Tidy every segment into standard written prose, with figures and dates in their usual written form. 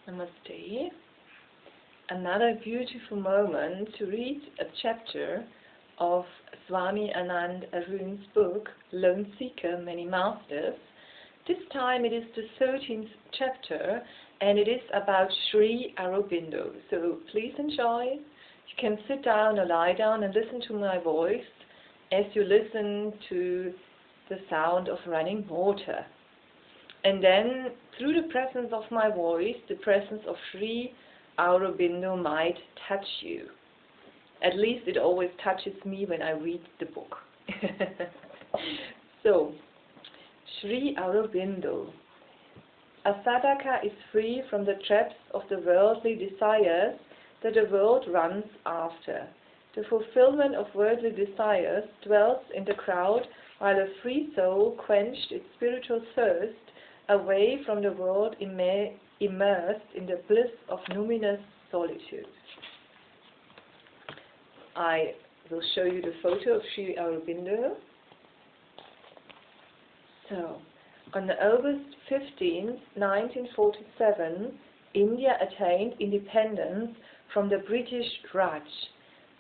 Namaste. Another beautiful moment to read a chapter of Swami Anand Arun's book, Lone Seeker, Many Masters. This time it is the 13th chapter and it is about Shri Aurobindo. So please enjoy. You can sit down or lie down and listen to my voice as you listen to the sound of running water. And then, through the presence of my voice, the presence of Shri Aurobindo might touch you. At least it always touches me when I read the book. So, Shri Aurobindo. A sadhaka is free from the traps of the worldly desires that the world runs after. The fulfillment of worldly desires dwells in the crowd, while a free soul quenched its spiritual thirst away from the world, immersed in the bliss of numinous solitude. I will show you the photo of Shri Aurobindo. So, on August 15, 1947, India attained independence from the British Raj.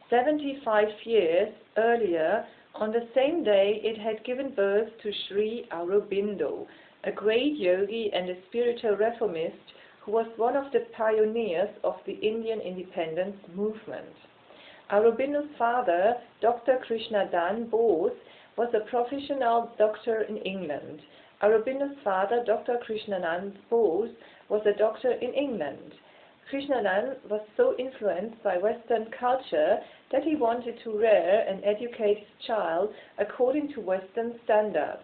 75 years earlier, on the same day, it had given birth to Shri Aurobindo, a great yogi and a spiritual reformist who was one of the pioneers of the Indian independence movement. Aurobindo's father, Dr. Krishnadan Bose, was a professional doctor in England. Aurobindo's father, Dr. Krishnadan Bose, was a doctor in England. Krishnadan was so influenced by Western culture that he wanted to rear and educate his child according to Western standards.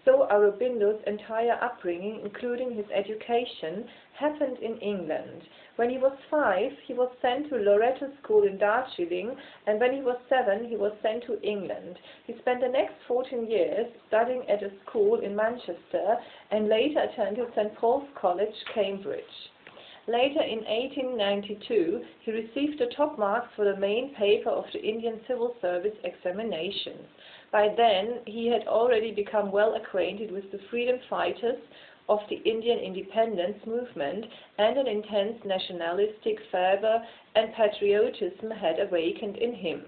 So Aurobindo's entire upbringing, including his education, happened in England. When he was 5, he was sent to Loreto School in Darjeeling, and when he was 7, he was sent to England. He spent the next 14 years studying at a school in Manchester and later attended St. Paul's College, Cambridge. Later, in 1892, he received the top marks for the main paper of the Indian Civil Service examinations. By then, he had already become well acquainted with the freedom fighters of the Indian independence movement, and an intense nationalistic fervor and patriotism had awakened in him.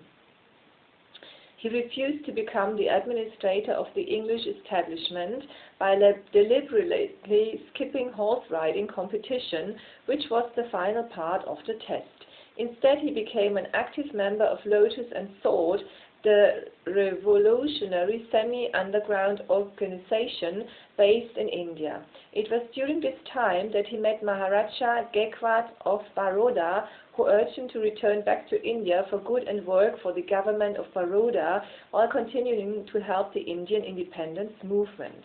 He refused to become the administrator of the English establishment by deliberately skipping horse riding competition, which was the final part of the test. Instead, he became an active member of Lotus and Sword, the revolutionary semi-underground organization based in India. It was during this time that he met Maharaja Gaekwad of Baroda, who urged him to return back to India for good and work for the government of Baroda while continuing to help the Indian independence movement.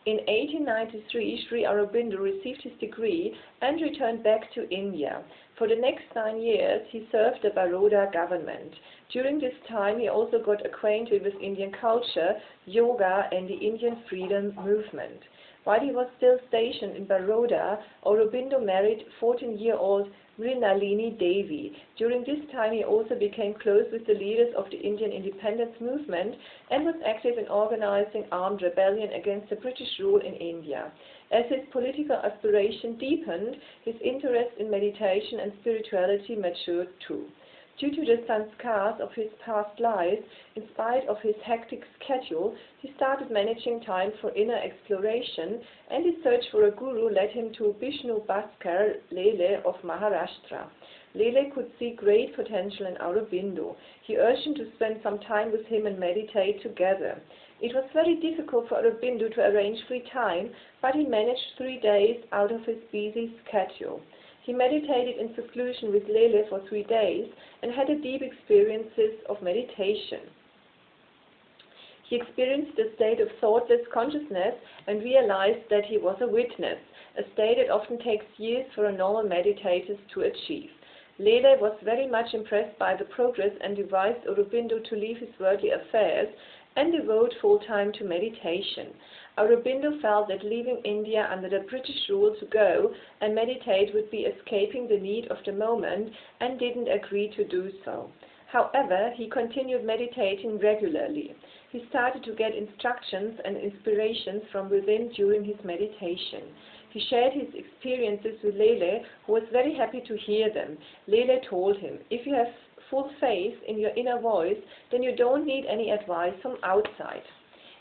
In 1893, Shri Aurobindo received his degree and returned back to India. For the next 9 years, he served the Baroda government. During this time, he also got acquainted with Indian culture, yoga, and the Indian freedom movement. While he was still stationed in Baroda, Aurobindo married 14-year-old Mrinalini Devi. During this time, he also became close with the leaders of the Indian independence movement and was active in organizing armed rebellion against the British rule in India. As his political aspiration deepened, his interest in meditation and spirituality matured too. Due to the sanskars of his past life, in spite of his hectic schedule, he started managing time for inner exploration, and his search for a guru led him to Vishnu Bhaskar Lele of Maharashtra. Lele could see great potential in Aurobindo. He urged him to spend some time with him and meditate together. It was very difficult for Aurobindo to arrange free time, but he managed 3 days out of his busy schedule. He meditated in seclusion with Lele for 3 days and had a deep experiences of meditation. He experienced a state of thoughtless consciousness and realized that he was a witness, a state that often takes years for a normal meditator to achieve. Lele was very much impressed by the progress and advised Aurobindo to leave his worldly affairs and devote full time to meditation. Aurobindo felt that leaving India under the British rule to go and meditate would be escaping the need of the moment and didn't agree to do so. However, he continued meditating regularly. He started to get instructions and inspirations from within during his meditation. He shared his experiences with Lele, who was very happy to hear them. Lele told him, "If you have full faith in your inner voice, then you don't need any advice from outside."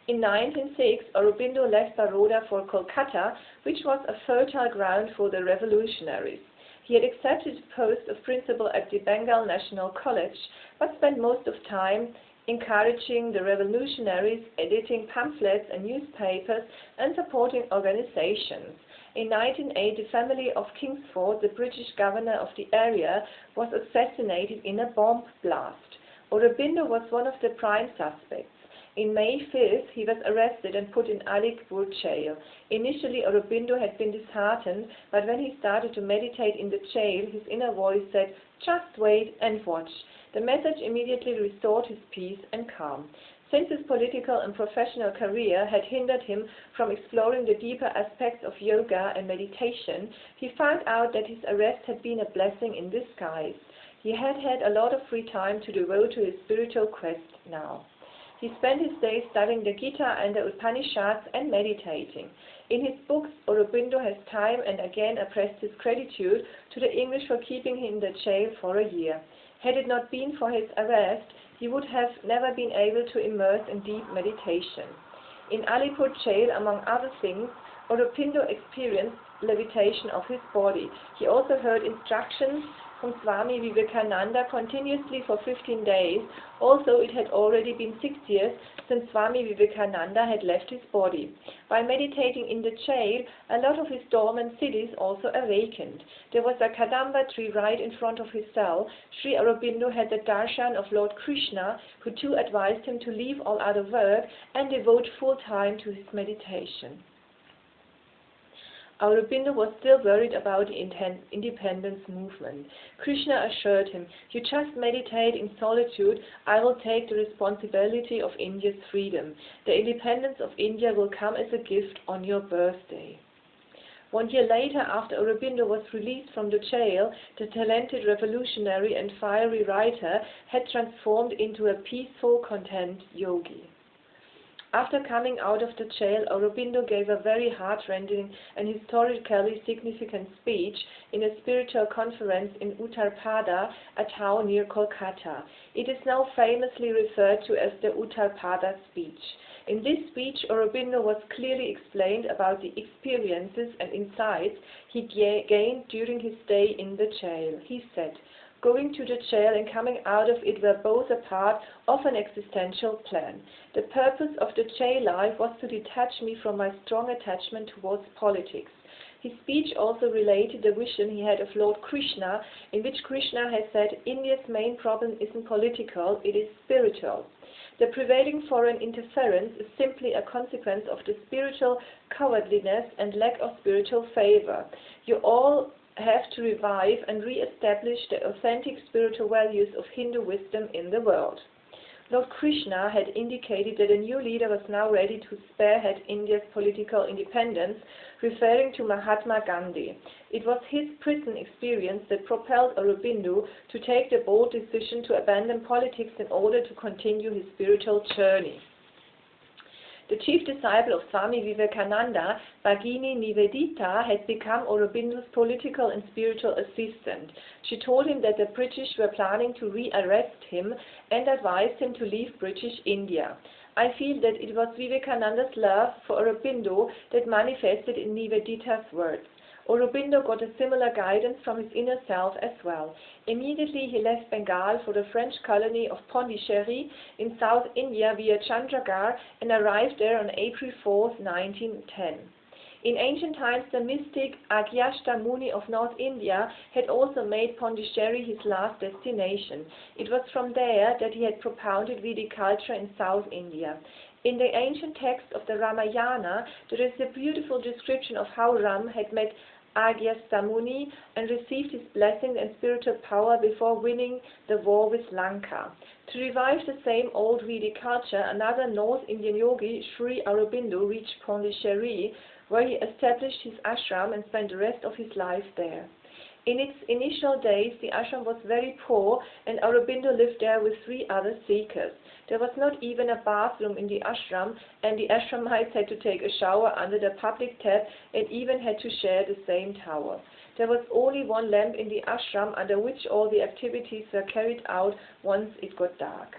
In 1906, Aurobindo left Baroda for Kolkata, which was a fertile ground for the revolutionaries. He had accepted the post of principal at the Bengal National College, but spent most of time encouraging the revolutionaries, editing pamphlets and newspapers, and supporting organizations. In 1908, the family of Kingsford, the British governor of the area, was assassinated in a bomb blast. Aurobindo was one of the prime suspects. In May 5th, he was arrested and put in Alipur jail. Initially, Aurobindo had been disheartened, but when he started to meditate in the jail, his inner voice said, "Just wait and watch." The message immediately restored his peace and calm. Since his political and professional career had hindered him from exploring the deeper aspects of yoga and meditation, he found out that his arrest had been a blessing in disguise. He had had a lot of free time to devote to his spiritual quest now. He spent his days studying the Gita and the Upanishads and meditating. In his books, Aurobindo has time and again expressed his gratitude to the English for keeping him in the jail for a year. Had it not been for his arrest, he would have never been able to immerse in deep meditation. In Alipur jail, among other things, Aurobindo experienced levitation of his body. He also heard instructions from Swami Vivekananda continuously for 15 days, although it had already been 6 years since Swami Vivekananda had left his body. By meditating in the jail, a lot of his dormant cities also awakened. There was a Kadamba tree right in front of his cell. Shri Aurobindo had the darshan of Lord Krishna, who too advised him to leave all other work and devote full time to his meditation. Aurobindo was still worried about the independence movement. Krishna assured him, "You just meditate in solitude, I will take the responsibility of India's freedom. The independence of India will come as a gift on your birthday." 1 year later, after Aurobindo was released from the jail, the talented revolutionary and fiery writer had transformed into a peaceful, content yogi. After coming out of the jail, Aurobindo gave a very heart-rending and historically significant speech in a spiritual conference in Uttarpada, a town near Kolkata. It is now famously referred to as the Uttarpada speech. In this speech, Aurobindo was clearly explained about the experiences and insights he gained during his stay in the jail. He said, "Going to the jail and coming out of it were both a part of an existential plan. The purpose of the jail life was to detach me from my strong attachment towards politics." His speech also related the vision he had of Lord Krishna, in which Krishna has said, "India's main problem isn't political, it is spiritual. The prevailing foreign interference is simply a consequence of the spiritual cowardliness and lack of spiritual favor. You all have to revive and re-establish the authentic spiritual values of Hindu wisdom in the world." Lord Krishna had indicated that a new leader was now ready to spearhead India's political independence, referring to Mahatma Gandhi. It was his prison experience that propelled Aurobindo to take the bold decision to abandon politics in order to continue his spiritual journey. The chief disciple of Swami Vivekananda, Bhagini Nivedita, had become Aurobindo's political and spiritual assistant. She told him that the British were planning to re-arrest him and advised him to leave British India. I feel that it was Vivekananda's love for Aurobindo that manifested in Nivedita's words. Aurobindo got a similar guidance from his inner self as well. Immediately he left Bengal for the French colony of Pondicherry in South India via Chandragarh and arrived there on April 4, 1910. In ancient times, the mystic Agyastha Muni of North India had also made Pondicherry his last destination. It was from there that he had propounded Vedic culture in South India. In the ancient text of the Ramayana, there is a beautiful description of how Ram had met Agyastha Muni and received his blessing and spiritual power before winning the war with Lanka. To revive the same old Vedic culture, another North Indian yogi, Shri Aurobindo, reached Pondicherry, where he established his ashram and spent the rest of his life there. In its initial days, the ashram was very poor, and Aurobindo lived there with 3 other seekers. There was not even a bathroom in the ashram, and the ashramites had to take a shower under the public tap and even had to share the same towel. There was only 1 lamp in the ashram, under which all the activities were carried out once it got dark.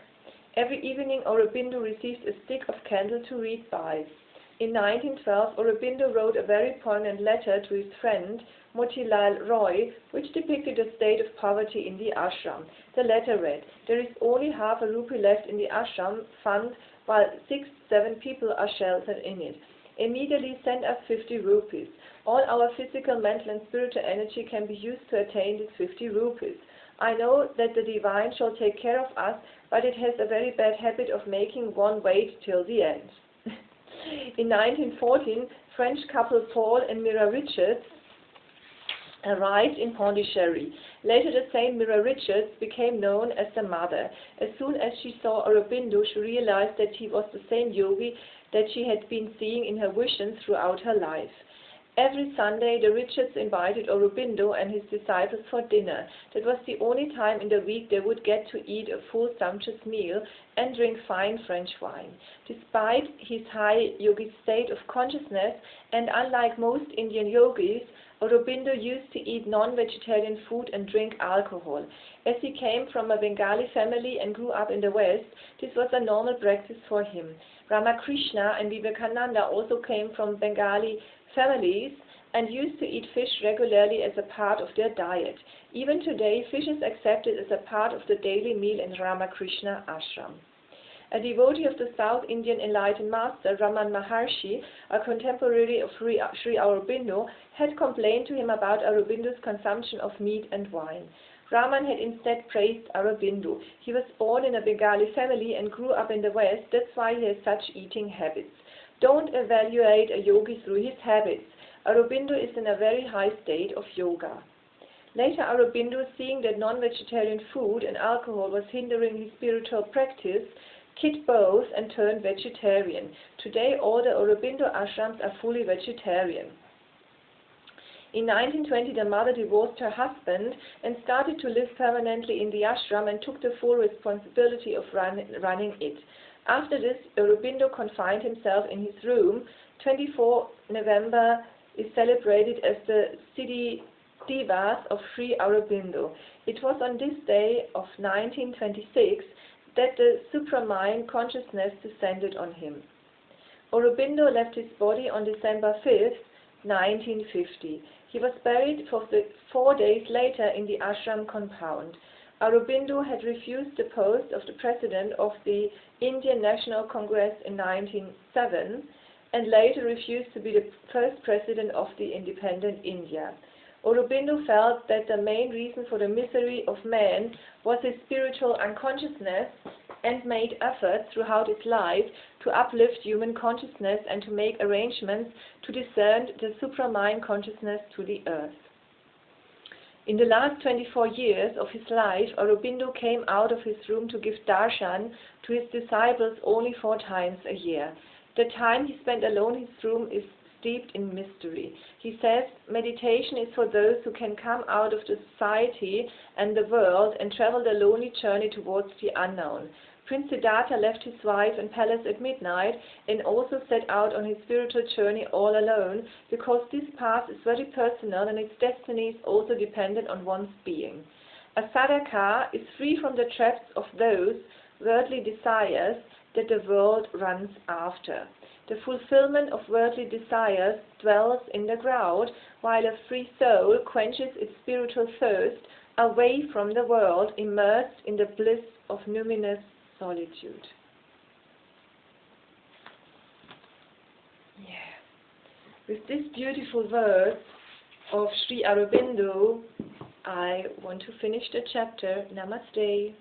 Every evening, Aurobindo received a stick of candle to read by. In 1912, Aurobindo wrote a very poignant letter to his friend, Motilal Roy, which depicted a state of poverty in the ashram. The letter read, "There is only half a rupee left in the ashram fund, while 6-7 people are sheltered in it. Immediately send us 50 rupees. All our physical, mental and spiritual energy can be used to attain these 50 rupees. I know that the divine shall take care of us, but it has a very bad habit of making one wait till the end." In 1914, French couple Paul and Mira Richards arrived in Pondicherry. Later the same Mira Richards became known as the Mother. As soon as she saw Aurobindo, she realized that he was the same yogi that she had been seeing in her visions throughout her life. Every Sunday, the Richards invited Aurobindo and his disciples for dinner. That was the only time in the week they would get to eat a full sumptuous meal and drink fine French wine. Despite his high yogic state of consciousness, and unlike most Indian yogis, Aurobindo used to eat non-vegetarian food and drink alcohol. As he came from a Bengali family and grew up in the West, this was a normal practice for him. Ramakrishna and Vivekananda also came from Bengali families and used to eat fish regularly as a part of their diet. Even today, fish is accepted as a part of the daily meal in Ramakrishna ashram. A devotee of the South Indian enlightened master, Raman Maharshi, a contemporary of Shri Aurobindo, had complained to him about Aurobindo's consumption of meat and wine. Raman had instead praised Aurobindo. He was born in a Bengali family and grew up in the West, that's why he has such eating habits. Don't evaluate a yogi through his habits. Aurobindo is in a very high state of yoga. Later, Aurobindo, seeing that non-vegetarian food and alcohol was hindering his spiritual practice, quit both and turned vegetarian. Today, all the Aurobindo ashrams are fully vegetarian. In 1920, the mother divorced her husband and started to live permanently in the ashram and took the full responsibility of running it. After this, Aurobindo confined himself in his room. 24 November is celebrated as the Siddhi Divas of Shri Aurobindo. It was on this day of 1926 that the supramind consciousness descended on him. Aurobindo left his body on December 5th, 1950. He was buried 4 days later in the ashram compound. Aurobindo had refused the post of the president of the Indian National Congress in 1907 and later refused to be the first president of the independent India. Aurobindo felt that the main reason for the misery of man was his spiritual unconsciousness and made efforts throughout his life to uplift human consciousness and to make arrangements to descend the supramind consciousness to the earth. In the last 24 years of his life, Aurobindo came out of his room to give darshan to his disciples only 4 times a year. The time he spent alone in his room is steeped in mystery. He says meditation is for those who can come out of the society and the world and travel the lonely journey towards the unknown. Prince Siddhartha left his wife and palace at midnight and also set out on his spiritual journey all alone, because this path is very personal and its destiny is also dependent on one's being. A sadhaka is free from the traps of those worldly desires that the world runs after. The fulfillment of worldly desires dwells in the ground, while a free soul quenches its spiritual thirst away from the world, immersed in the bliss of numinous solitude. Yeah. With this beautiful words of Shri Aurobindo, I want to finish the chapter. Namaste.